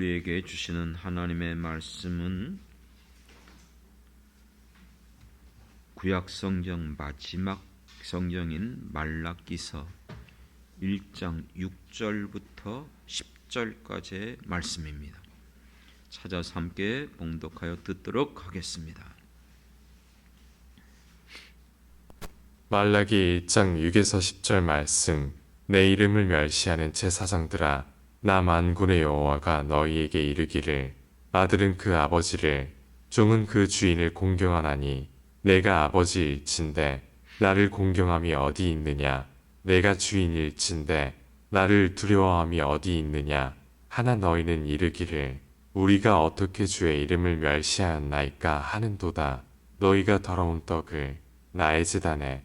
우리에게 주시는 하나님의 말씀은 구약 성경 마지막 성경인 말라기서 1장 6절부터 10절까지의 말씀입니다. 찾아서 함께 봉독하여 듣도록 하겠습니다. 말라기 1장 6에서 10절 말씀. 내 이름을 멸시하는 제사장들아, 나 만군의 여호와가 너희에게 이르기를, 아들은 그 아버지를, 종은 그 주인을 공경하나니 내가 아버지일진대 나를 공경함이 어디 있느냐? 내가 주인일진대 나를 두려워함이 어디 있느냐? 하나 너희는 이르기를, 우리가 어떻게 주의 이름을 멸시하였나이까 하는도다. 너희가 더러운 떡을 나의 제단에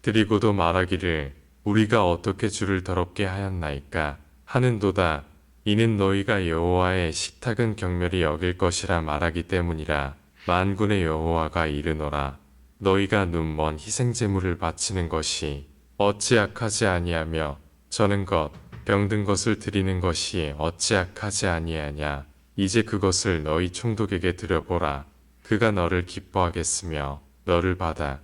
드리고도 말하기를, 우리가 어떻게 주를 더럽게 하였나이까 하는도다. 이는 너희가 여호와의 식탁은 경멸히 여길 것이라 말하기 때문이라. 만군의 여호와가 이르노라. 너희가 눈먼 희생제물을 바치는 것이 어찌 악하지 아니하며 저는 것 병든 것을 드리는 것이 어찌 악하지 아니하냐. 이제 그것을 너희 총독에게 드려보라. 그가 너를 기뻐하겠으며 너를 받아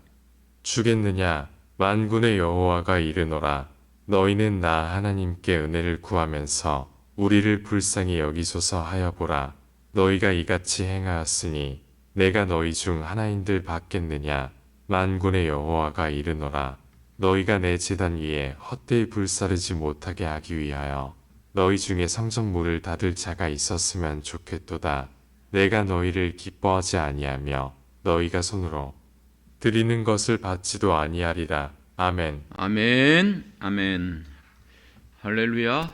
주겠느냐. 만군의 여호와가 이르노라. 너희는 나 하나님께 은혜를 구하면서 우리를 불쌍히 여기소서 하여 보라. 너희가 이같이 행하였으니 내가 너희 중 하나인들 받겠느냐. 만군의 여호와가 이르노라. 너희가 내 제단 위에 헛되이 불사르지 못하게 하기 위하여 너희 중에 성전문을 닫을 자가 있었으면 좋겠도다. 내가 너희를 기뻐하지 아니하며 너희가 손으로 드리는 것을 받지도 아니하리라. 아멘. 아멘. 아멘. 할렐루야.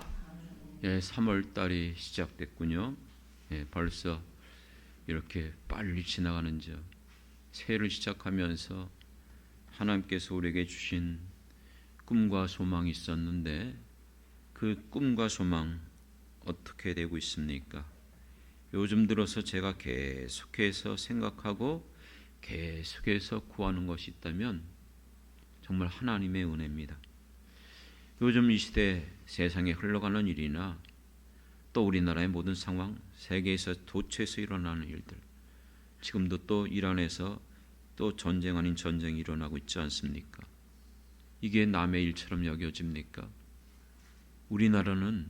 3월달이 시작됐군요. 벌써 이렇게 빨리 지나가는지, 새해를 시작하면서 하나님께서 우리에게 주신 꿈과 소망이 있었는데 그 꿈과 소망 어떻게 되고 있습니까? 요즘 들어서 제가 계속해서 생각하고 계속해서 구하는 것이 있다면 정말 하나님의 은혜입니다. 요즘 이 시대 세상에 흘러가는 일이나 또 우리나라의 모든 상황, 세계에서 도처에서 일어나는 일들, 지금도 또 이란에서 또 전쟁 아닌 전쟁이 일어나고 있지 않습니까? 이게 남의 일처럼 여겨집니까? 우리나라는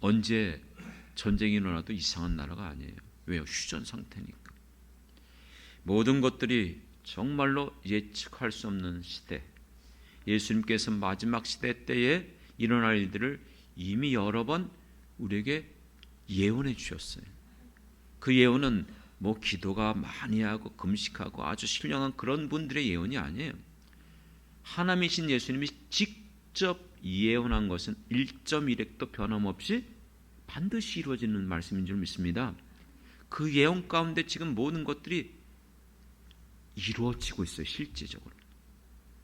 언제 전쟁이 일어나도 이상한 나라가 아니에요. 왜요? 휴전 상태니까. 모든 것들이 정말로 예측할 수 없는 시대, 예수님께서 마지막 시대 때에 일어날 일들을 이미 여러 번 우리에게 예언해 주셨어요. 그 예언은 뭐 기도가 많이 하고 금식하고 아주 신령한 그런 분들의 예언이 아니에요. 하나님이신 예수님이 직접 예언한 것은 1.1획도 변함없이 반드시 이루어지는 말씀인 줄 믿습니다. 그 예언 가운데 지금 모든 것들이 이루어지고 있어요. 실제적으로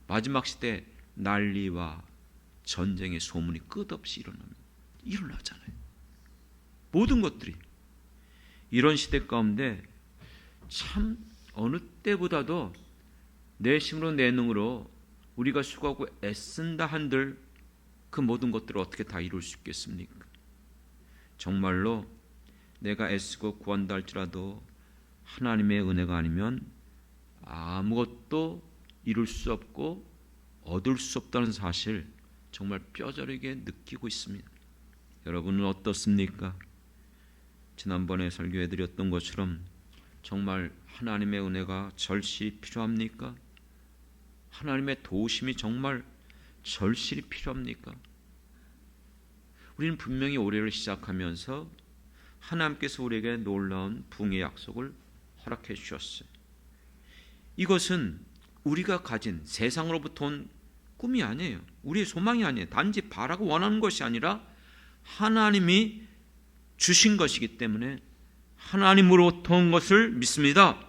마지막 시대 난리와 전쟁의 소문이 끝없이 일어나잖아요. 모든 것들이 이런 시대 가운데 참 어느 때보다도 내 힘으로 내 능으로 우리가 수고하고 애쓴다 한들 그 모든 것들을 어떻게 다 이룰 수 있겠습니까? 정말로 내가 애쓰고 구한다 할지라도 하나님의 은혜가 아니면 아무것도 이룰 수 없고 얻을 수 없다는 사실 정말 뼈저리게 느끼고 있습니다. 여러분은 어떻습니까? 지난번에 설교해드렸던 것처럼 정말 하나님의 은혜가 절실히 필요합니까? 하나님의 도우심이 정말 절실히 필요합니까? 우리는 분명히 올해를 시작하면서 하나님께서 우리에게 놀라운 부흥의 약속을 허락해 주셨어요. 이것은 우리가 가진 세상으로부터 온 꿈이 아니에요. 우리의 소망이 아니에요. 단지 바라고 원하는 것이 아니라 하나님이 주신 것이기 때문에 하나님으로부터 온 것을 믿습니다.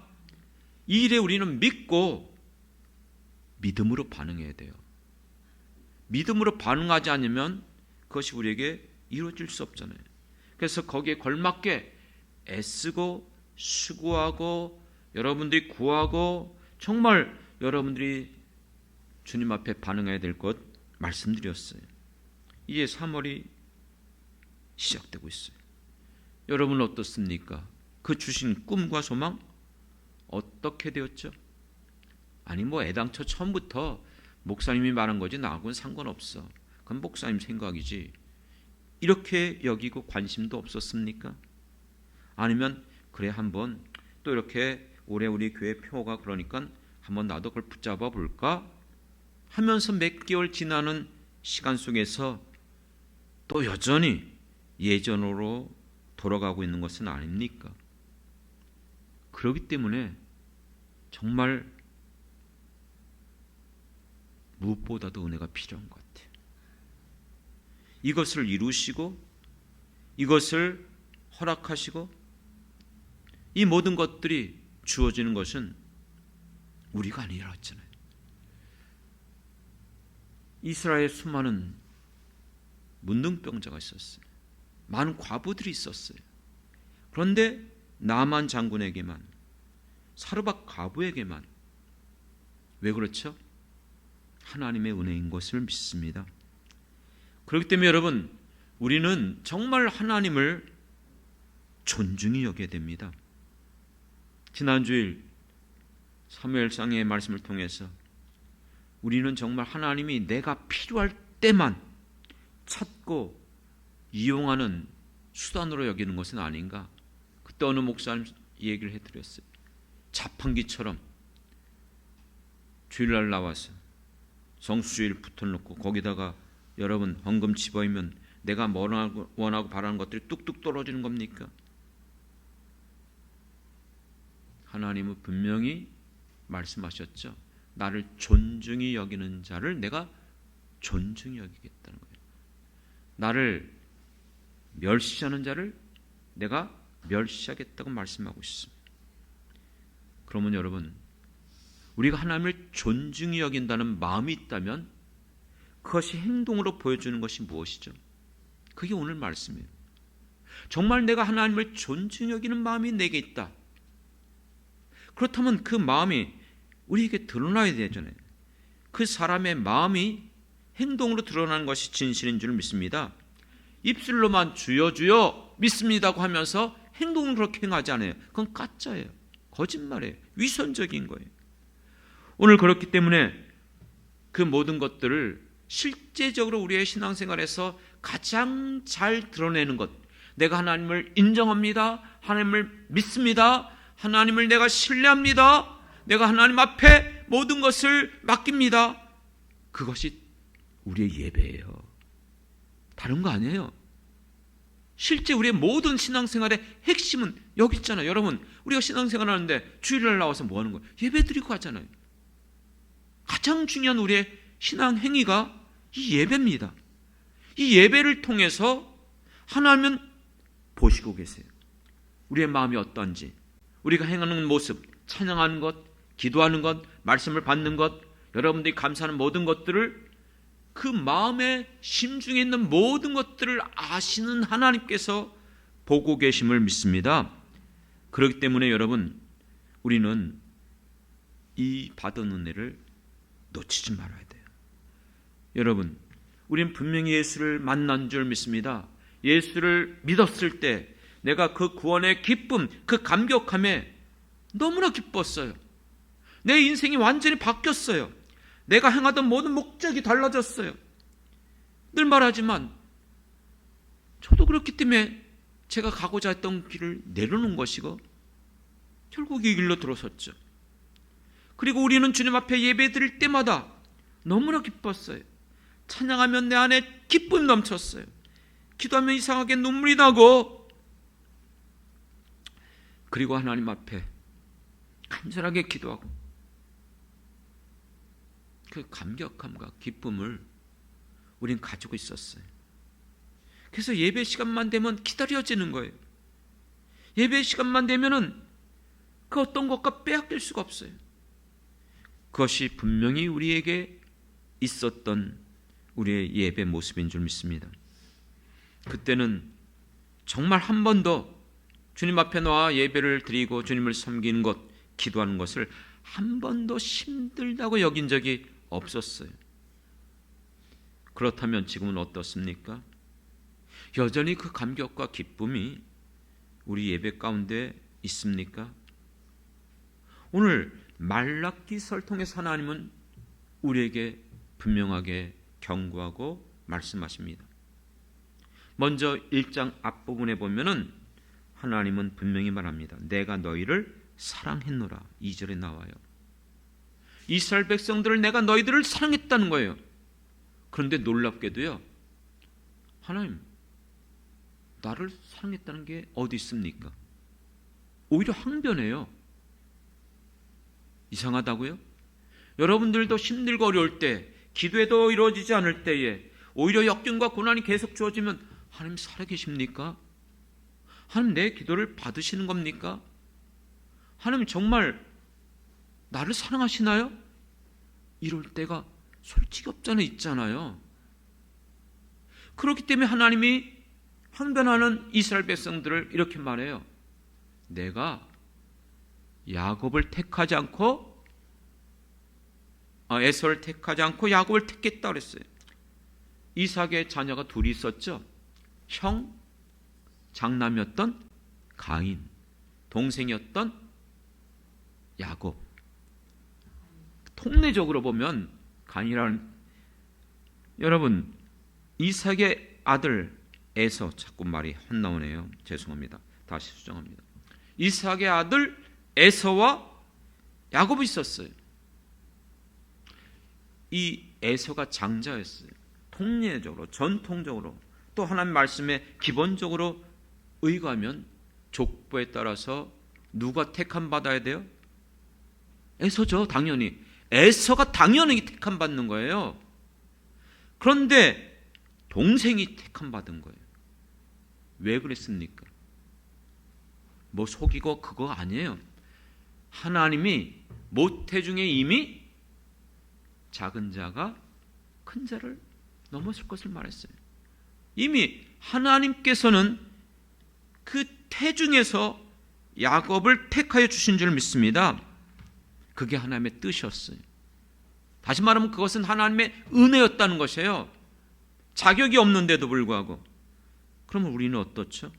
이 일에 우리는 믿고 믿음으로 반응해야 돼요. 믿음으로 반응하지 않으면 그것이 우리에게 이루어질 수 없잖아요. 그래서 거기에 걸맞게 애쓰고 수고하고 여러분들이 구하고 정말 여러분들이 주님 앞에 반응해야 될 것 말씀드렸어요. 이제 3월이 시작되고 있어요. 여러분 어떻습니까? 그 주신 꿈과 소망 어떻게 되었죠? 아니 애당초 처음부터 목사님이 말한 거지 나하고는 상관없어. 그건 목사님 생각이지. 이렇게 여기고 관심도 없었습니까? 아니면 그래 한번 또 이렇게 올해 우리 교회 표가 그러니까 한번 나도 그걸 붙잡아 볼까 하면서 몇 개월 지나는 시간 속에서 또 여전히 예전으로 돌아가고 있는 것은 아닙니까? 그렇기 때문에 정말 무엇보다도 은혜가 필요한 것 같아요. 이것을 이루시고 이것을 허락하시고 이 모든 것들이 주어지는 것은 우리가 아니었잖아요. 이스라엘에 수많은 문둥병자가 있었어요. 많은 과부들이 있었어요. 그런데 나만 장군에게만, 사르밧 과부에게만, 왜 그렇죠? 하나님의 은혜인 것을 믿습니다. 그렇기 때문에 여러분, 우리는 정말 하나님을 존중히 여겨야 됩니다. 지난주일 사무엘상의 말씀을 통해서 우리는 정말 하나님이 내가 필요할 때만 찾고 이용하는 수단으로 여기는 것은 아닌가. 그때 어느 목사님 얘기를 해드렸어요. 자판기처럼 주일날 나와서 성수주일 붙어놓고 거기다가 여러분 헌금 집어이면 내가 원하고 바라는 것들이 뚝뚝 떨어지는 겁니까? 하나님은 분명히 말씀하셨죠. 나를 존중히 여기는 자를 내가 존중히 여기겠다는 거예요. 나를 멸시하는 자를 내가 멸시하겠다고 말씀하고 있습니다. 그러면 여러분, 우리가 하나님을 존중히 여긴다는 마음이 있다면 그것이 행동으로 보여주는 것이 무엇이죠? 그게 오늘 말씀이에요. 정말 내가 하나님을 존중히 여기는 마음이 내게 있다. 그렇다면 그 마음이 우리에게 드러나야 되잖아요. 그 사람의 마음이 행동으로 드러나는 것이 진실인 줄 믿습니다. 입술로만 주여 주여 믿습니다고 하면서 행동은 그렇게 행하지 않아요. 그건 가짜예요. 거짓말이에요. 위선적인 거예요. 오늘 그렇기 때문에 그 모든 것들을 실제적으로 우리의 신앙생활에서 가장 잘 드러내는 것, 내가 하나님을 인정합니다. 하나님을 믿습니다. 하나님을 내가 신뢰합니다. 내가 하나님 앞에 모든 것을 맡깁니다. 그것이 우리의 예배예요. 다른 거 아니에요. 실제 우리의 모든 신앙생활의 핵심은 여기 있잖아요. 여러분, 우리가 신앙생활 하는데 주일날 나와서 뭐 하는 거예요? 예배 드리고 하잖아요. 가장 중요한 우리의 신앙 행위가 이 예배입니다. 이 예배를 통해서 하나님은 보시고 계세요. 우리의 마음이 어떤지, 우리가 행하는 모습, 찬양하는 것, 기도하는 것, 말씀을 받는 것, 여러분들이 감사하는 모든 것들을 그 마음의 심중에 있는 모든 것들을 아시는 하나님께서 보고 계심을 믿습니다. 그렇기 때문에 여러분, 우리는 이 받은 은혜를 놓치지 말아야 돼요. 여러분, 우리는 분명히 예수를 만난 줄 믿습니다. 예수를 믿었을 때 내가 그 구원의 기쁨, 그 감격함에 너무나 기뻤어요. 내 인생이 완전히 바뀌었어요. 내가 행하던 모든 목적이 달라졌어요. 늘 말하지만 저도 그렇기 때문에 제가 가고자 했던 길을 내려놓은 것이고 결국 이 길로 들어섰죠. 그리고 우리는 주님 앞에 예배 드릴 때마다 너무나 기뻤어요. 찬양하면 내 안에 기쁨이 넘쳤어요. 기도하면 이상하게 눈물이 나고, 그리고 하나님 앞에 간절하게 기도하고 그 감격함과 기쁨을 우린 가지고 있었어요. 그래서 예배 시간만 되면 기다려지는 거예요. 예배 시간만 되면은 그 어떤 것과 빼앗길 수가 없어요. 그것이 분명히 우리에게 있었던 우리의 예배 모습인 줄 믿습니다. 그때는 정말 한 번도 주님 앞에 나와 예배를 드리고 주님을 섬기는 것, 기도하는 것을 한 번도 힘들다고 여긴 적이 없었어요. 그렇다면 지금은 어떻습니까? 여전히 그 감격과 기쁨이 우리 예배 가운데 있습니까? 오늘 말라기서를 통해서 하나님은 우리에게 분명하게 경고하고 말씀하십니다. 먼저 1장 앞부분에 보면은 하나님은 분명히 말합니다. 내가 너희를 사랑했노라. 2절에 나와요. 이스라엘 백성들을 내가 너희들을 사랑했다는 거예요. 그런데 놀랍게도요, 하나님 나를 사랑했다는 게 어디 있습니까? 오히려 항변해요. 이상하다고요? 여러분들도 힘들고 어려울 때, 기도에도 이루어지지 않을 때에 오히려 역경과 고난이 계속 주어지면 하나님 살아계십니까? 하나님 내 기도를 받으시는 겁니까? 하나님 정말 나를 사랑하시나요? 이럴 때가 솔직히 없잖아요. 있잖아요. 그렇기 때문에 하나님이 항변하는 이스라엘 백성들을 이렇게 말해요. 내가 야곱을 택하지 않고 에서를 택하지 않고 야곱을 택했다 그랬어요. 이삭의 자녀가 둘이 있었죠. 형, 장남이었던 가인, 동생이었던 야곱. 통례적으로 보면 가인이라는, 여러분 이삭의 아들 에서, 자꾸 말이 헛나오네요. 죄송합니다. 다시 수정합니다. 이삭의 아들 에서와 야곱이 있었어요. 이 에서가 장자였어요. 통례적으로, 전통적으로, 또 하나님 말씀에 기본적으로 의거하면 족보에 따라서 누가 택함 받아야 돼요? 에서죠. 당연히 에서가 당연히 택함 받는 거예요. 그런데 동생이 택함 받은 거예요. 왜 그랬습니까? 뭐 속이고 그거 아니에요. 하나님이 모태 중에 이미 작은 자가 큰 자를 넘어설 것을 말했어요. 이미 하나님께서는 그 태중에서 야곱을 택하여 주신 줄 믿습니다. 그게 하나님의 뜻이었어요. 다시 말하면 그것은 하나님의 은혜였다는 것이에요. 자격이 없는데도 불구하고. 그러면 우리는 어떻죠?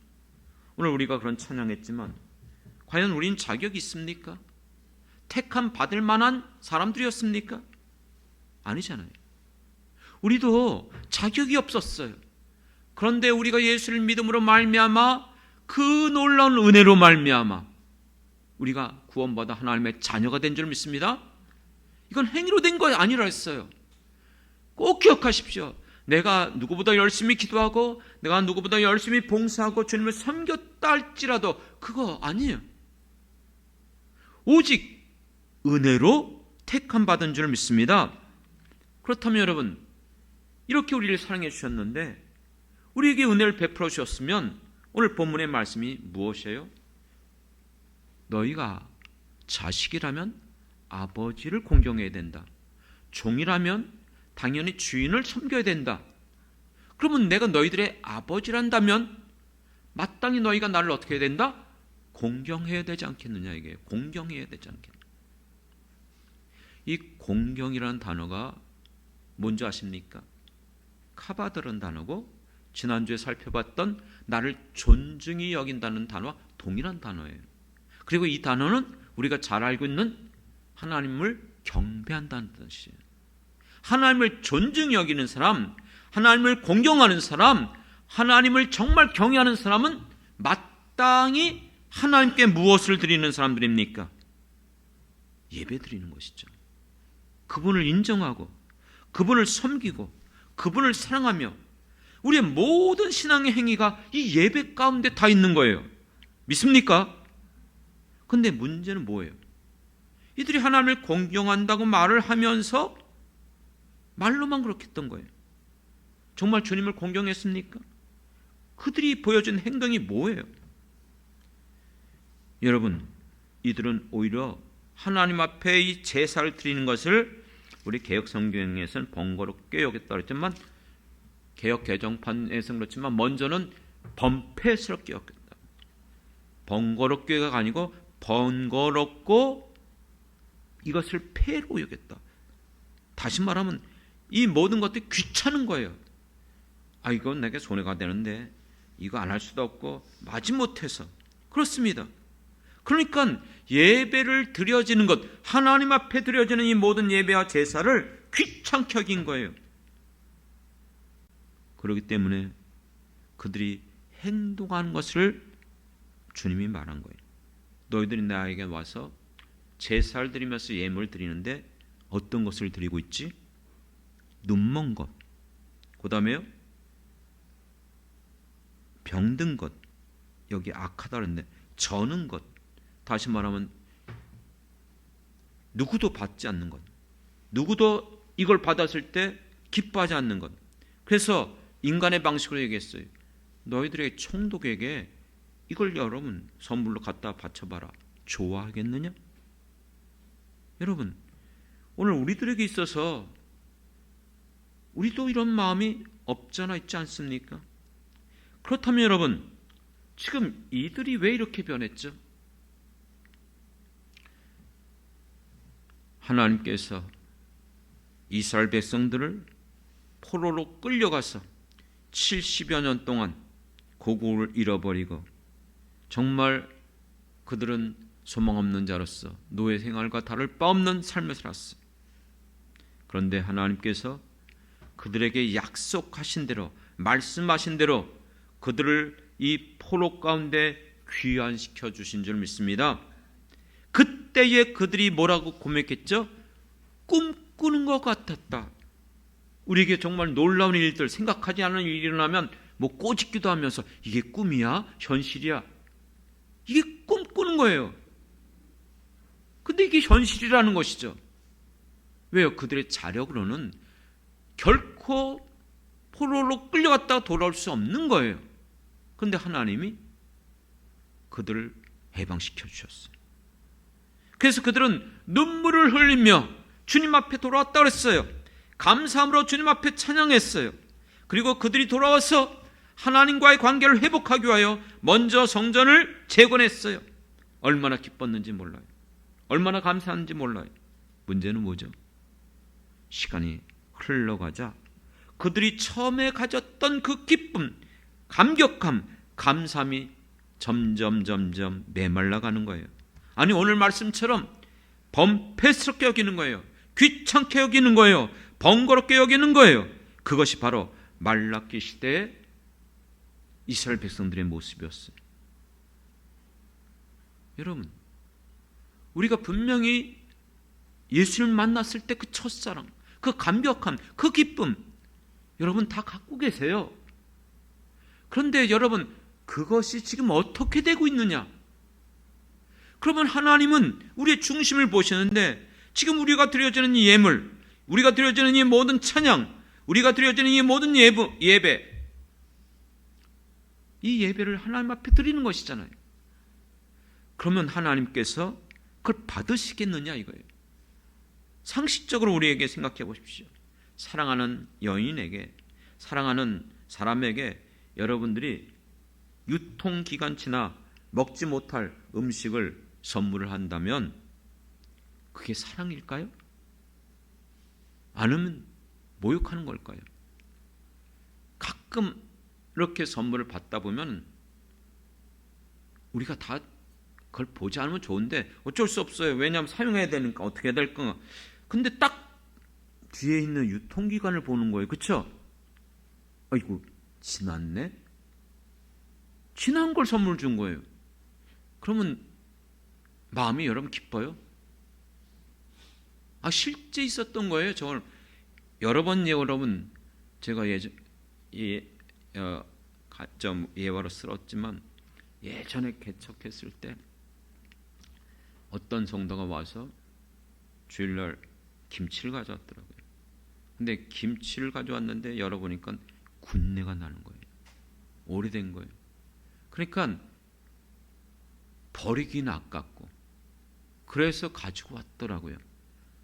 오늘 우리가 그런 찬양했지만 과연 우리는 자격이 있습니까? 택함 받을 만한 사람들이었습니까? 아니잖아요. 우리도 자격이 없었어요. 그런데 우리가 예수를 믿음으로 말미암아 그 놀라운 은혜로 말미암아 우리가 구원받아 하나님의 자녀가 된 줄 믿습니다. 이건 행위로 된 거 아니라 했어요. 꼭 기억하십시오. 내가 누구보다 열심히 기도하고 내가 누구보다 열심히 봉사하고 주님을 섬겼다 할지라도 그거 아니에요. 오직 은혜로 택함 받은 줄 믿습니다. 그렇다면 여러분, 이렇게 우리를 사랑해 주셨는데 우리에게 은혜를 베풀어 주셨으면 오늘 본문의 말씀이 무엇이에요? 너희가 자식이라면 아버지를 공경해야 된다. 종이라면 당연히 주인을 섬겨야 된다. 그러면 내가 너희들의 아버지란다면 마땅히 너희가 나를 어떻게 해야 된다? 공경해야 되지 않겠느냐, 이게. 공경해야 되지 않겠느냐. 이 공경이라는 단어가 뭔지 아십니까? 카바드라는 단어고 지난주에 살펴봤던 나를 존중히 여긴다는 단어와 동일한 단어예요. 그리고 이 단어는 우리가 잘 알고 있는 하나님을 경배한다는 뜻이에요. 하나님을 존중히 여기는 사람, 하나님을 공경하는 사람, 하나님을 정말 경외하는 사람은 마땅히 하나님께 무엇을 드리는 사람들입니까? 예배 드리는 것이죠. 그분을 인정하고 그분을 섬기고 그분을 사랑하며 우리의 모든 신앙의 행위가 이 예배 가운데 다 있는 거예요. 믿습니까? 근데 문제는 뭐예요? 이들이 하나님을 공경한다고 말을 하면서 말로만 그렇게 했던 거예요. 정말 주님을 공경했습니까? 그들이 보여준 행동이 뭐예요? 여러분, 이들은 오히려 하나님 앞에 이 제사를 드리는 것을 우리 개혁 성경에서는 번거롭게 여겼다 그랬지만 개혁 개정판에서는 그렇지만 먼저는 범패스럽게 여겼다. 번거롭게가 아니고 번거롭고 이것을 폐로 여겼다. 다시 말하면 이 모든 것들이 귀찮은 거예요. 이건 내게 손해가 되는데 이거 안 할 수도 없고 마지못해서 그렇습니다. 그러니까 예배를 드려지는 것, 하나님 앞에 드려지는 이 모든 예배와 제사를 귀찮게 여긴 거예요. 그렇기 때문에 그들이 행동하는 것을 주님이 말한 거예요. 너희들이 나에게 와서 제사를 드리면서 예물을 드리는데 어떤 것을 드리고 있지? 눈먼 것, 그 다음에요 병든 것, 여기 악하다 그랬는데 저는 것, 다시 말하면 누구도 받지 않는 것, 누구도 이걸 받았을 때 기뻐하지 않는 것. 그래서 인간의 방식으로 얘기했어요. 너희들의 총독에게 이걸 여러분 선물로 갖다 바쳐봐라. 좋아하겠느냐? 여러분, 오늘 우리들에게 있어서 우리도 이런 마음이 없잖아 있지 않습니까? 그렇다면 여러분, 지금 이들이 왜 이렇게 변했죠? 하나님께서 이스라엘 백성들을 포로로 끌려가서 70여 년 동안 고국을 잃어버리고 정말 그들은 소망 없는 자로서 노예 생활과 다를 바 없는 삶을 살았어요. 그런데 하나님께서 그들에게 약속하신 대로, 말씀하신 대로 그들을 이 포로 가운데 귀환시켜 주신 줄 믿습니다. 그때에 그들이 뭐라고 고백했죠? 꿈꾸는 것 같았다. 우리에게 정말 놀라운 일들, 생각하지 않은 일이 일어나면 뭐 꼬집기도 하면서 이게 꿈이야? 현실이야? 이게 꿈꾸는 거예요. 근데 이게 현실이라는 것이죠. 왜요? 그들의 자력으로는 결코 포로로 끌려갔다가 돌아올 수 없는 거예요. 그런데 하나님이 그들을 해방시켜 주셨어요. 그래서 그들은 눈물을 흘리며 주님 앞에 돌아왔다 그랬어요. 감사함으로 주님 앞에 찬양했어요. 그리고 그들이 돌아와서 하나님과의 관계를 회복하기 위하여 먼저 성전을 재건했어요. 얼마나 기뻤는지 몰라요. 얼마나 감사한지 몰라요. 문제는 뭐죠? 시간이 흘러가자 그들이 처음에 가졌던 그 기쁨, 감격함, 감사함이 점점 메말라가는 거예요. 아니, 오늘 말씀처럼 범패스럽게 여기는 거예요. 귀찮게 여기는 거예요. 번거롭게 여기는 거예요. 그것이 바로 말라기 시대의 이스라엘 백성들의 모습이었어요. 여러분, 우리가 분명히 예수를 만났을 때 그 첫사랑, 그 감격함, 그 기쁨, 여러분 다 갖고 계세요. 그런데 여러분, 그것이 지금 어떻게 되고 있느냐? 그러면 하나님은 우리의 중심을 보시는데 지금 우리가 드려지는 이 예물, 우리가 드려지는 이 모든 찬양, 우리가 드려지는 이 모든 예배, 이 예배를 하나님 앞에 드리는 것이잖아요. 그러면 하나님께서 그걸 받으시겠느냐 이거예요. 상식적으로 우리에게 생각해 보십시오. 사랑하는 여인에게, 사랑하는 사람에게 여러분들이 유통기간치나 먹지 못할 음식을 선물을 한다면 그게 사랑일까요? 아니면 모욕하는 걸까요? 가끔 이렇게 선물을 받다 보면 우리가 다 그걸 보지 않으면 좋은데 어쩔 수 없어요. 왜냐하면 사용해야 되니까 어떻게 해야 될까. 근데 딱 뒤에 있는 유통기간을 보는 거예요. 그렇죠? 아이고, 지났네? 지난 걸 선물 준 거예요. 그러면 마음이 여러분 기뻐요? 실제 있었던 거예요. 저걸 여러 번 여러분 제가 예화로 쓸었지만 예전에 개척했을 때 어떤 성도가 와서 주일날 김치를 가져왔더라고요. 근데 김치를 가져왔는데 열어보니까 군내가 나는 거예요. 오래된 거예요. 그러니까 버리기는 아깝고 그래서 가지고 왔더라고요.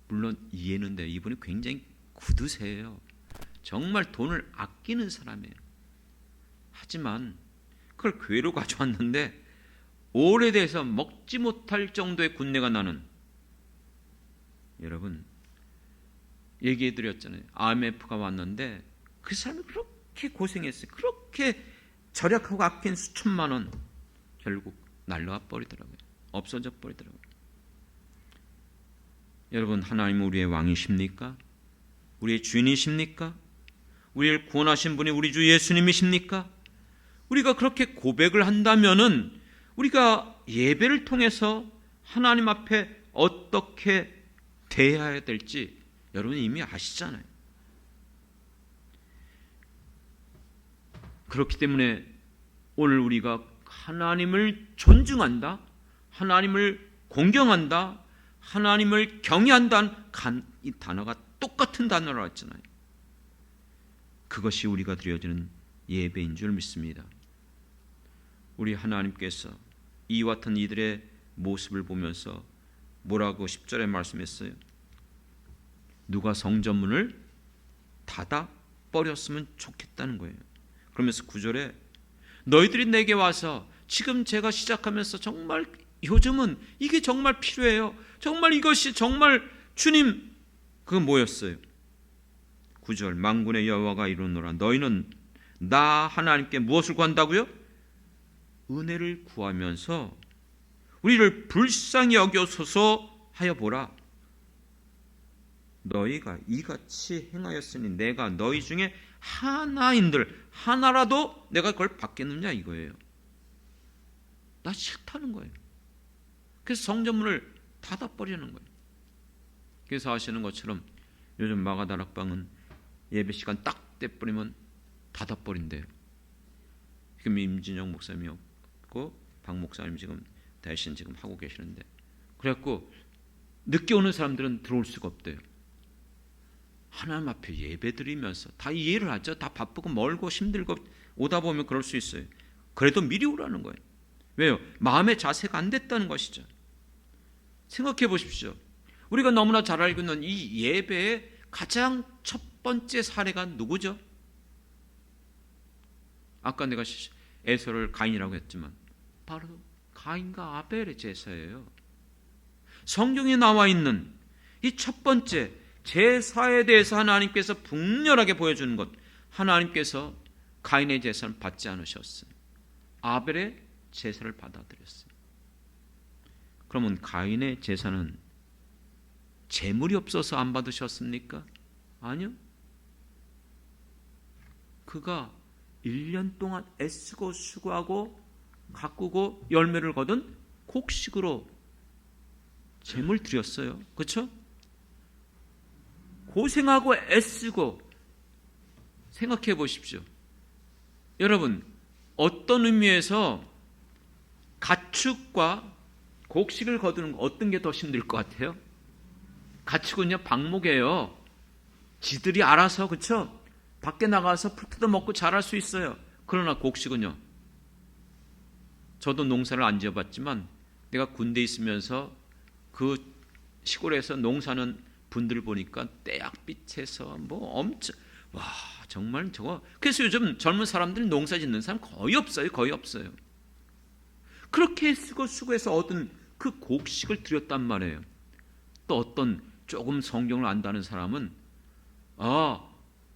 물론 이해는 돼요. 이분이 굉장히 구두세요. 정말 돈을 아끼는 사람이에요. 하지만 그걸 교회로 가져왔는데 오래돼서 먹지 못할 정도의 군내가 나는, 여러분 얘기해드렸잖아요. IMF가 왔는데 그 사람이 그렇게 고생했어요. 그렇게 절약하고 아낀 수천만 원 결국 날라가 버리더라고요. 없어져 버리더라고요. 여러분, 하나님은 우리의 왕이십니까? 우리의 주인이십니까? 우리를 구원하신 분이 우리 주 예수님이십니까? 우리가 그렇게 고백을 한다면은 우리가 예배를 통해서 하나님 앞에 어떻게 대해야 될지 여러분 이미 아시잖아요. 그렇기 때문에 오늘 우리가 하나님을 존중한다, 하나님을 공경한다, 하나님을 경외한다는 이 단어가 똑같은 단어로 했잖아요. 그것이 우리가 드려지는 예배인 줄 믿습니다. 우리 하나님께서 이와 같은 이들의 모습을 보면서 뭐라고 10절에 말씀했어요? 누가 성전문을 닫아 버렸으면 좋겠다는 거예요. 그러면서 9절에 너희들이 내게 와서 지금 제가 시작하면서 정말 요즘은 이게 정말 필요해요. 정말 이것이 정말 주님 그거 뭐였어요? 9절 만군의 여호와가 이르노라 너희는 나 하나님께 무엇을 구한다고요? 은혜를 구하면서 우리를 불쌍히 여겨소서 하여 보라. 너희가 이같이 행하였으니 내가 너희 중에 하나인들 하나라도 내가 그걸 받겠느냐 이거예요. 나 싫다는 거예요. 그래서 성전문을 닫아버리는 거예요. 그래서 아시는 것처럼 요즘 마가다락방은 예배 시간 딱 떼버리면 닫아버린대요. 지금 임진영 목사님이었고 박 목사님 지금 대신 지금 하고 계시는데 그래갖고 늦게 오는 사람들은 들어올 수가 없대요. 하나님 앞에 예배 드리면서 다 이해를 하죠. 다 바쁘고 멀고 힘들고 오다 보면 그럴 수 있어요. 그래도 미리 오라는 거예요. 왜요? 마음의 자세가 안 됐다는 것이죠. 생각해 보십시오. 우리가 너무나 잘 알고 있는 이 예배의 가장 첫 번째 사례가 누구죠? 아까 내가 에서를 가인이라고 했지만 바로 가인과 아벨의 제사예요. 성경에 나와 있는 이 첫 번째 제사에 대해서 하나님께서 분명하게 보여주는 것, 하나님께서 가인의 제사는 받지 않으셨어요. 아벨의 제사를 받아들였어요. 그러면 가인의 제사는 재물이 없어서 안 받으셨습니까? 아니요. 그가 1년 동안 애쓰고 수고하고 가꾸고 열매를 거둔 곡식으로 재물 드렸어요. 그렇죠? 고생하고 애쓰고 생각해 보십시오. 여러분, 어떤 의미에서 가축과 곡식을 거두는 어떤 게 더 힘들 것 같아요? 가축은요 방목이에요. 지들이 알아서 그렇죠? 밖에 나가서 풀 뜯어 먹고 자랄 수 있어요. 그러나 곡식은요. 저도 농사를 안 지어봤지만 내가 군대에 있으면서 그 시골에서 농사는 분들 보니까 떼약빛에서 뭐 엄청 와 정말 저거 그래서 요즘 젊은 사람들 농사 짓는 사람 거의 없어요. 거의 없어요. 그렇게 쓰고 수고해서 얻은 그 곡식을 드렸단 말이에요. 또 어떤 조금 성경을 안다는 사람은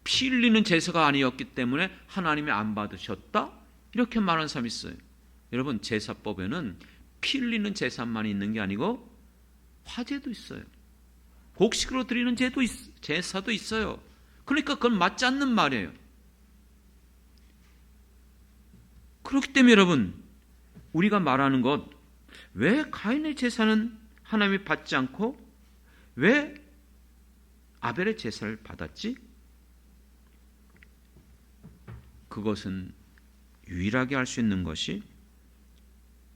피 흘리는 제사가 아니었기 때문에 하나님이 안 받으셨다 이렇게 말하는 사람이 있어요. 여러분 제사법에는 피 흘리는 제사만 있는 게 아니고 화제도 있어요. 곡식으로 드리는 제사도 있어요. 그러니까 그건 맞지 않는 말이에요. 그렇기 때문에 여러분 우리가 말하는 것 왜 가인의 제사는 하나님이 받지 않고 왜 아벨의 제사를 받았지? 그것은 유일하게 알 수 있는 것이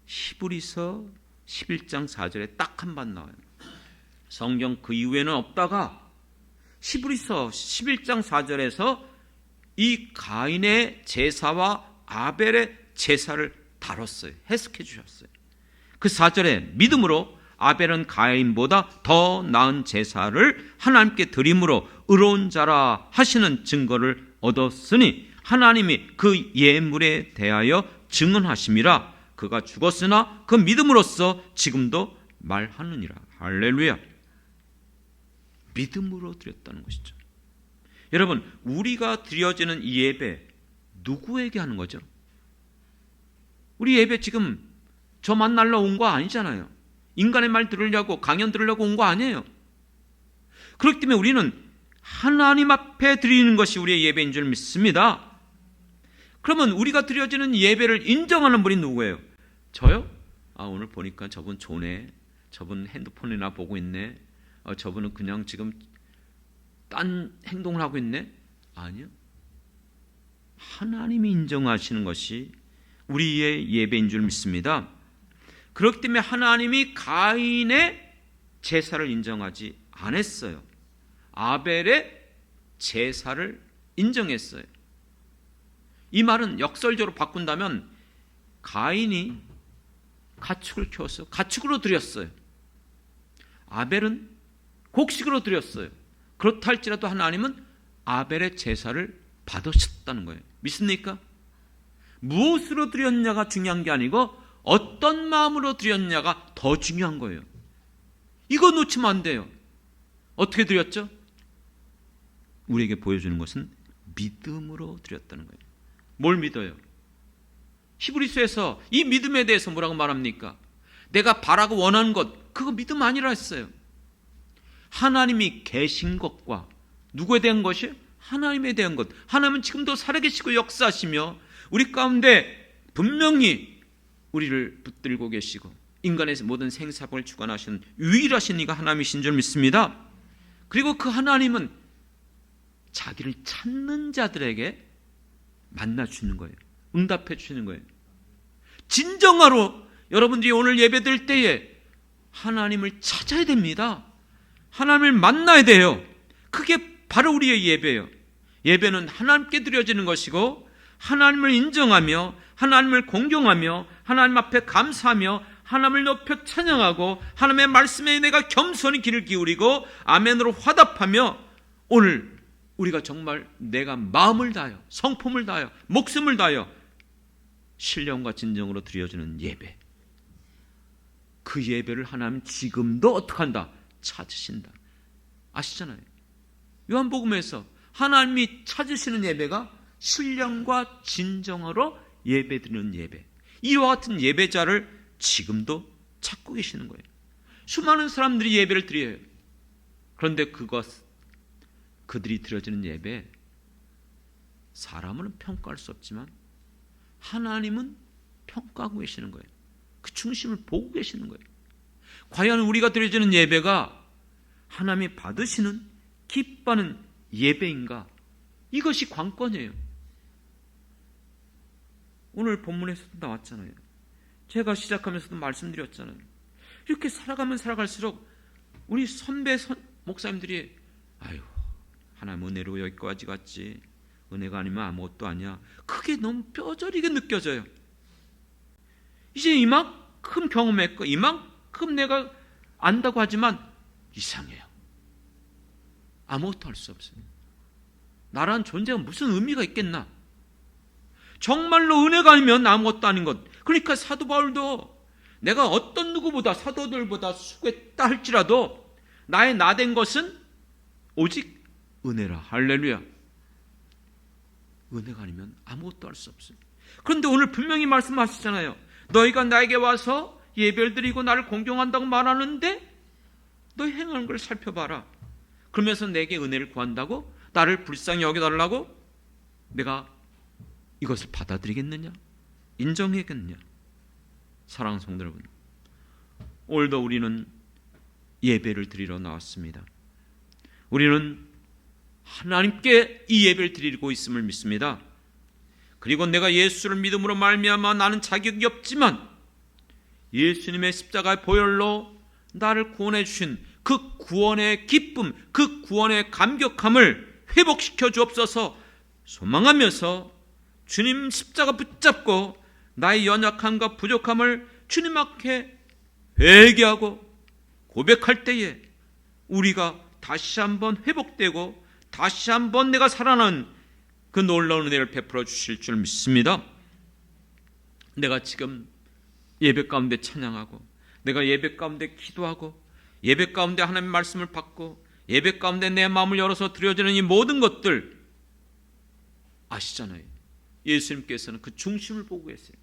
히브리서 11장 4절에 딱 한 번 나와요. 성경 그 이후에는 없다가 히브리서 11장 4절에서 이 가인의 제사와 아벨의 제사를 다뤘어요. 해석해 주셨어요. 그 4절에 믿음으로 아벨은 가인보다 더 나은 제사를 하나님께 드림으로 의로운 자라 하시는 증거를 얻었으니 하나님이 그 예물에 대하여 증언하심이라. 그가 죽었으나 그 믿음으로써 지금도 말하느니라. 할렐루야. 믿음으로 드렸다는 것이죠. 여러분 우리가 드려지는 이 예배 누구에게 하는 거죠? 우리 예배 지금 저 만나러 온 거 아니잖아요. 인간의 말 들으려고, 강연 들으려고 온 거 아니에요. 그렇기 때문에 우리는 하나님 앞에 드리는 것이 우리의 예배인 줄 믿습니다. 그러면 우리가 드려지는 예배를 인정하는 분이 누구예요? 저요? 오늘 보니까 저분 좋네. 저분 핸드폰이나 보고 있네. 저분은 그냥 지금 딴 행동을 하고 있네. 아니요. 하나님이 인정하시는 것이 우리의 예배인 줄 믿습니다. 그렇기 때문에 하나님이 가인의 제사를 인정하지 않았어요. 아벨의 제사를 인정했어요. 이 말은 역설적으로 바꾼다면 가인이 가축을 키워서 가축으로 드렸어요. 아벨은 곡식으로 드렸어요. 그렇다 할지라도 하나님은 아벨의 제사를 받으셨다는 거예요. 믿습니까? 무엇으로 드렸냐가 중요한 게 아니고 어떤 마음으로 드렸냐가 더 중요한 거예요. 이거 놓치면 안 돼요. 어떻게 드렸죠? 우리에게 보여주는 것은 믿음으로 드렸다는 거예요. 뭘 믿어요? 히브리서에서 이 믿음에 대해서 뭐라고 말합니까? 내가 바라고 원하는 것, 그거 믿음 아니라 했어요. 하나님이 계신 것과 누구에 대한 것이요? 하나님에 대한 것. 하나님은 지금도 살아계시고 역사하시며 우리 가운데 분명히 우리를 붙들고 계시고 인간의 모든 생사를 주관하시는 유일하신 이가 하나님이신 줄 믿습니다. 그리고 그 하나님은 자기를 찾는 자들에게 만나 주는 거예요. 응답해 주시는 거예요. 진정으로 여러분들이 오늘 예배 드릴 때에 하나님을 찾아야 됩니다. 하나님을 만나야 돼요. 그게 바로 우리의 예배예요. 예배는 하나님께 드려지는 것이고 하나님을 인정하며 하나님을 공경하며 하나님 앞에 감사하며 하나님을 높여 찬양하고 하나님의 말씀에 내가 겸손히 귀를 기울이고 아멘으로 화답하며 오늘 우리가 정말 내가 마음을 다하여 성품을 다하여 목숨을 다하여 신령과 진정으로 드려지는 예배, 그 예배를 하나님 지금도 어떻게 한다? 찾으신다. 아시잖아요. 요한복음에서 하나님이 찾으시는 예배가 신령과 진정으로 예배드리는 예배, 이와 같은 예배자를 지금도 찾고 계시는 거예요. 수많은 사람들이 예배를 드려요. 그런데 그들이 드려지는 예배, 사람은 평가할 수 없지만 하나님은 평가하고 계시는 거예요. 그 중심을 보고 계시는 거예요. 과연 우리가 드려지는 예배가 하나님이 받으시는 기뻐하는 예배인가? 이것이 관건이에요. 오늘 본문에서도 나왔잖아요. 제가 시작하면서도 말씀드렸잖아요. 이렇게 살아가면 살아갈수록 우리 선배 목사님들이 아유, 하나님 은혜로 여기까지 갔지, 은혜가 아니면 아무것도 아니야, 그게 너무 뼈저리게 느껴져요. 이제 이만큼 경험했고 이만큼 내가 안다고 하지만 이상해요. 아무것도 할 수 없어요. 나라는 존재가 무슨 의미가 있겠나? 정말로 은혜가 아니면 아무것도 아닌 것. 그러니까 사도 바울도 내가 어떤 누구보다 사도들보다 수고했다 할지라도 나의 나된 것은 오직 은혜라. 할렐루야. 은혜가 아니면 아무것도 할 수 없어요. 그런데 오늘 분명히 말씀하시잖아요. 너희가 나에게 와서 예배를 드리고 나를 공경한다고 말하는데 너희 행하는 걸 살펴봐라. 그러면서 내게 은혜를 구한다고? 나를 불쌍히 여겨달라고? 내가 이것을 받아들이겠느냐? 인정하겠느냐? 사랑하는 성도 여러분, 오늘도 우리는 예배를 드리러 나왔습니다. 우리는 하나님께 이 예배를 드리고 있음을 믿습니다. 그리고 내가 예수를 믿음으로 말미암아 나는 자격이 없지만 예수님의 십자가의 보혈로 나를 구원해 주신 그 구원의 기쁨, 그 구원의 감격함을 회복시켜 주옵소서 소망하면서 주님 십자가 붙잡고 나의 연약함과 부족함을 주님 앞에 회개하고 고백할 때에 우리가 다시 한번 회복되고 다시 한번 내가 살아난 그 놀라운 은혜를 베풀어 주실 줄 믿습니다. 내가 지금 예배 가운데 찬양하고 내가 예배 가운데 기도하고 예배 가운데 하나님의 말씀을 받고 예배 가운데 내 마음을 열어서 드려지는 이 모든 것들 아시잖아요. 예수님께서는 그 중심을 보고 계세요.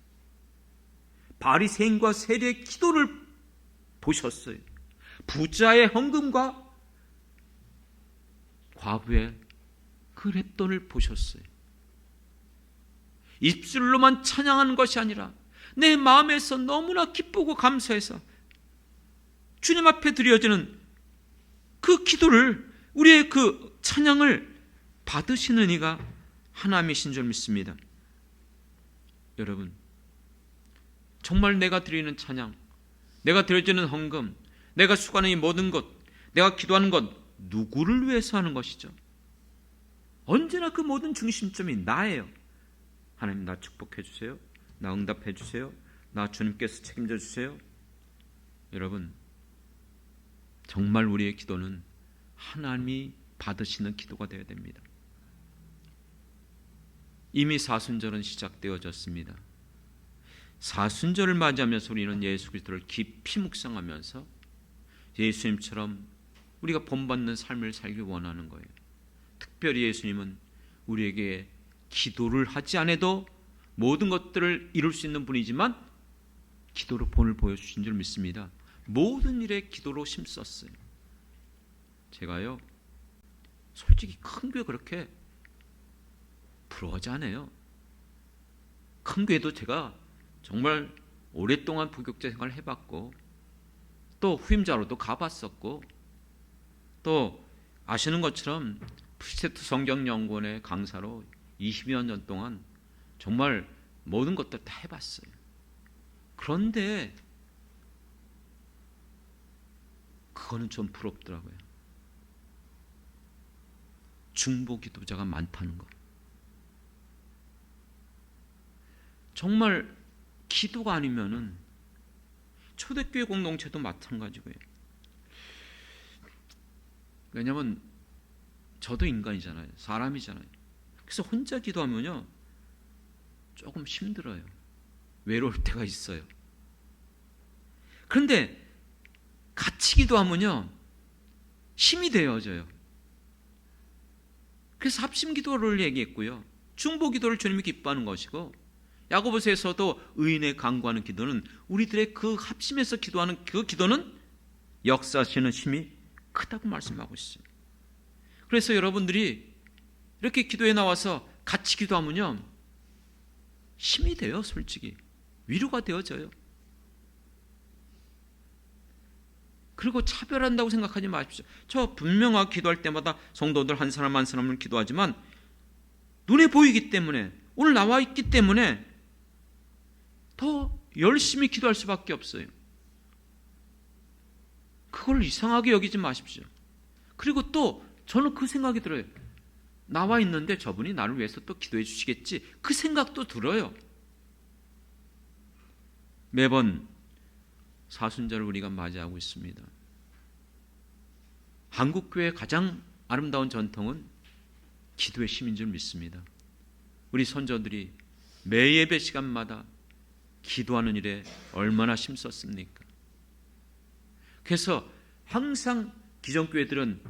바리새인과 세리의 기도를 보셨어요. 부자의 헌금과 과부의 그 랩돈을 보셨어요. 입술로만 찬양하는 것이 아니라 내 마음에서 너무나 기쁘고 감사해서 주님 앞에 드려지는 그 기도를, 우리의 그 찬양을 받으시는 이가 하나님이신 줄 믿습니다. 여러분, 정말 내가 드리는 찬양, 내가 드려지는 헌금, 내가 수고하는 이 모든 것, 내가 기도하는 것, 누구를 위해서 하는 것이죠? 언제나 그 모든 중심점이 나예요. 하나님, 나 축복해 주세요. 나 응답해 주세요. 나 주님께서 책임져 주세요. 여러분, 정말 우리의 기도는 하나님이 받으시는 기도가 되어야 됩니다. 이미 사순절은 시작되어졌습니다. 사순절을 맞이하면서 우리는 예수 그리스도를 깊이 묵상하면서 예수님처럼 우리가 본받는 삶을 살기 원하는 거예요. 특별히 예수님은 우리에게 기도를 하지 않아도 모든 것들을 이룰 수 있는 분이지만 기도로 본을 보여주신 줄 믿습니다. 모든 일에 기도로 힘썼어요. 제가요, 솔직히 큰 교회 그렇게 부러워하지 않아요. 큰 교회도 제가 정말 오랫동안 부교육자 생활을 해봤고 또 후임자로도 가봤었고 또 아시는 것처럼 프리스테트 성경연구원의 강사로 20여 년 동안 정말 모든 것들 다 해봤어요. 그런데 그거는 좀 부럽더라고요. 중보 기도자가 많다는 거. 정말 기도가 아니면은 초대교회 공동체도 마찬가지고요. 왜냐하면 저도 인간이잖아요. 사람이잖아요. 그래서 혼자 기도하면요 조금 힘들어요. 외로울 때가 있어요. 그런데 같이 기도하면요 힘이 되어져요. 그래서 합심 기도를 얘기했고요. 중보 기도를 주님이 기뻐하는 것이고, 야고보서에서도 의인의 간구하는 기도는, 우리들의 그 합심해서 기도하는 그 기도는 역사하시는 힘이 크다고 말씀하고 있어요. 그래서 여러분들이 이렇게 기도에 나와서 같이 기도하면요 힘이 돼요. 솔직히 위로가 되어져요. 그리고 차별한다고 생각하지 마십시오. 저 분명하게 기도할 때마다 성도들 한 사람 한 사람을 기도하지만 눈에 보이기 때문에, 오늘 나와 있기 때문에 더 열심히 기도할 수밖에 없어요. 그걸 이상하게 여기지 마십시오. 그리고 또 저는 그 생각이 들어요. 나와 있는데 저분이 나를 위해서 또 기도해 주시겠지, 그 생각도 들어요. 매번 사순절을 우리가 맞이하고 있습니다. 한국교회의 가장 아름다운 전통은 기도의 힘인 줄 믿습니다. 우리 선조들이 매 예배 시간마다 기도하는 일에 얼마나 힘썼습니까? 그래서 항상 기존교회들은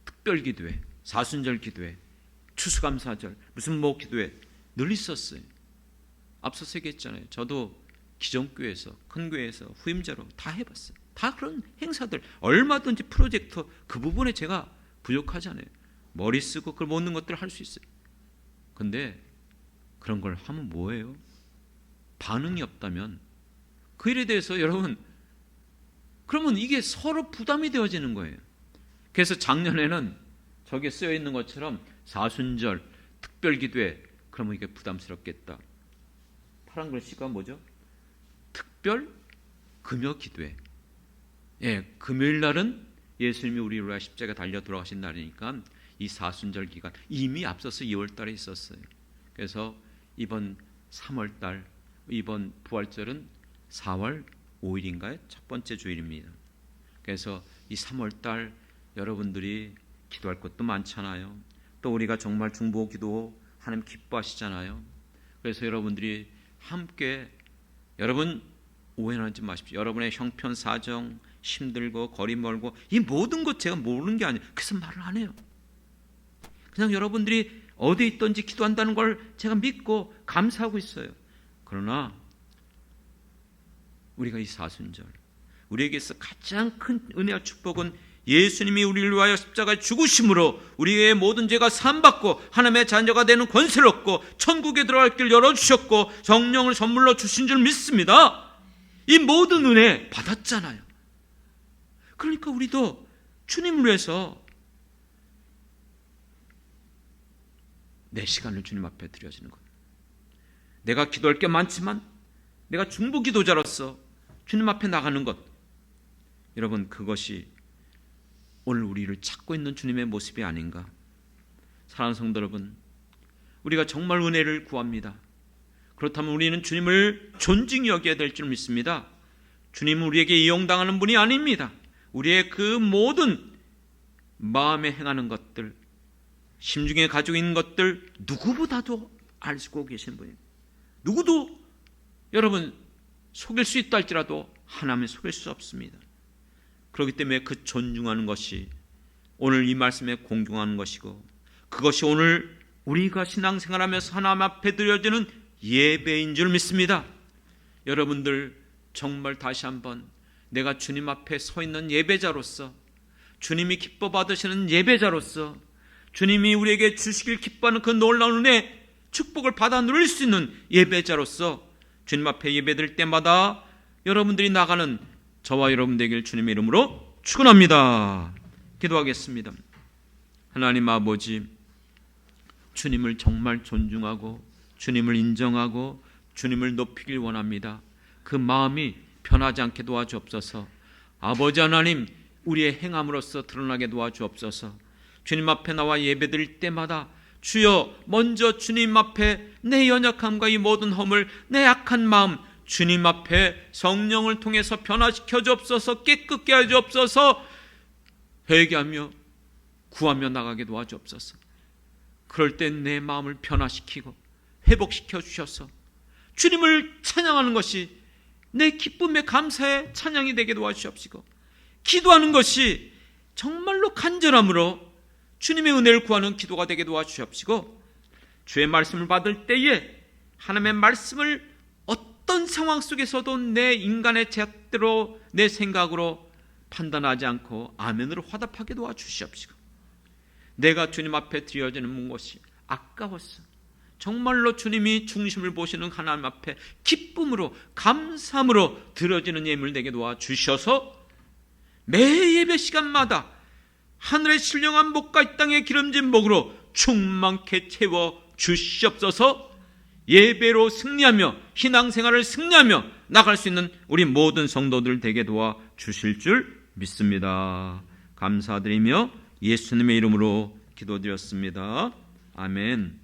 특별기도회, 사순절 기도회, 추수감사절, 무슨 뭐 기도회 늘 있었어요. 앞서서 얘기했잖아요. 저도 기존교회에서, 큰 교회에서 후임자로 다 해봤어요. 다 그런 행사들, 얼마든지 프로젝터, 그 부분에 제가 부족하지 않아요. 머리 쓰고 그걸 모든 것들을 할 수 있어요. 근데 그런 걸 하면 뭐예요? 반응이 없다면 그 일에 대해서 여러분, 그러면 이게 서로 부담이 되어지는 거예요. 그래서 작년에는 저게 쓰여 있는 것처럼 사순절, 특별기도회, 그러면 이게 부담스럽겠다. 파란 글씨가 뭐죠? 특별 금요기도회. 예, 금요일 날은 예수님이 우리를 위하여 십자가에 달려 돌아가신 날이니까 이 사순절 기간 이미 앞서서 2월 달에 있었어요. 그래서 이번 3월 달, 이번 부활절은 4월 5일인가요? 첫 번째 주일입니다. 그래서 이 3월 달 여러분들이 기도할 것도 많잖아요. 또 우리가 정말 중보 기도 하나님 기뻐하시잖아요. 그래서 여러분들이 함께, 여러분 오해하지 마십시오. 여러분의 형편 사정, 힘들고 거리 멀고 이 모든 것 제가 모르는 게 아니에요. 그래서 말을 안 해요. 그냥 여러분들이 어디에 있든지 기도한다는 걸 제가 믿고 감사하고 있어요. 그러나 우리가 이 사순절, 우리에게서 가장 큰 은혜와 축복은 예수님이 우리를 위하여 십자가에 죽으심으로 우리의 모든 죄가 사함받고 하나님의 자녀가 되는 권세를 얻고 천국에 들어갈 길 열어주셨고 성령을 선물로 주신 줄 믿습니다. 이 모든 은혜 받았잖아요. 그러니까 우리도 주님을 위해서 내 시간을 주님 앞에 드려지는 것. 내가 기도할 게 많지만 내가 중보 기도자로서 주님 앞에 나가는 것. 여러분, 그것이 오늘 우리를 찾고 있는 주님의 모습이 아닌가. 사랑하는 성도 여러분, 우리가 정말 은혜를 구합니다. 그렇다면 우리는 주님을 존중히 여겨야 될 줄 믿습니다. 주님은 우리에게 이용당하는 분이 아닙니다. 우리의 그 모든 마음에 행하는 것들, 심중에 가지고 있는 것들 누구보다도 알고 계신 분이에요. 누구도 여러분 속일 수 있다 할지라도 하나님은 속일 수 없습니다. 그렇기 때문에 그 존중하는 것이 오늘 이 말씀에 공경하는 것이고, 그것이 오늘 우리가 신앙생활하면서 하나님 앞에 드려지는 예배인 줄 믿습니다. 여러분들 정말 다시 한번 내가 주님 앞에 서 있는 예배자로서, 주님이 기뻐 받으시는 예배자로서, 주님이 우리에게 주시길 기뻐하는 그 놀라운 은혜, 축복을 받아 누릴 수 있는 예배자로서 주님 앞에 예배드릴 때마다 여러분들이 나가는 저와 여러분 되길 주님의 이름으로 축원합니다. 기도하겠습니다. 하나님 아버지, 주님을 정말 존중하고 주님을 인정하고 주님을 높이길 원합니다. 그 마음이 변하지 않게 도와주옵소서. 아버지 하나님, 우리의 행함으로써 드러나게 도와주옵소서. 주님 앞에 나와 예배드릴 때마다 주여, 먼저 주님 앞에 내 연약함과 이 모든 허물, 내 약한 마음 주님 앞에 성령을 통해서 변화시켜 주옵소서. 깨끗게 하여 주옵소서. 회개하며 구하며 나가게 도와주옵소서. 그럴 때 내 마음을 변화시키고 회복시켜 주셔서 주님을 찬양하는 것이 내 기쁨의 감사의 찬양이 되게 도와주시옵시고, 기도하는 것이 정말로 간절함으로 주님의 은혜를 구하는 기도가 되게 도와주시옵시고, 주의 말씀을 받을 때에 하나님의 말씀을 어떤 상황 속에서도 내 인간의 잣대로 내 생각으로 판단하지 않고 아멘으로 화답하게 도와주시옵시고, 내가 주님 앞에 드려지는 것이 아까웠어, 정말로 주님이 중심을 보시는 하나님 앞에 기쁨으로 감사함으로 드려지는 예물 되게 도와주셔서 매 예배 시간마다 하늘의 신령한 목과 이 땅의 기름진 목으로 충만케 채워 주시옵소서. 예배로 승리하며 신앙생활을 승리하며 나갈 수 있는 우리 모든 성도들 되게 도와주실 줄 믿습니다. 감사드리며 예수님의 이름으로 기도드렸습니다. 아멘.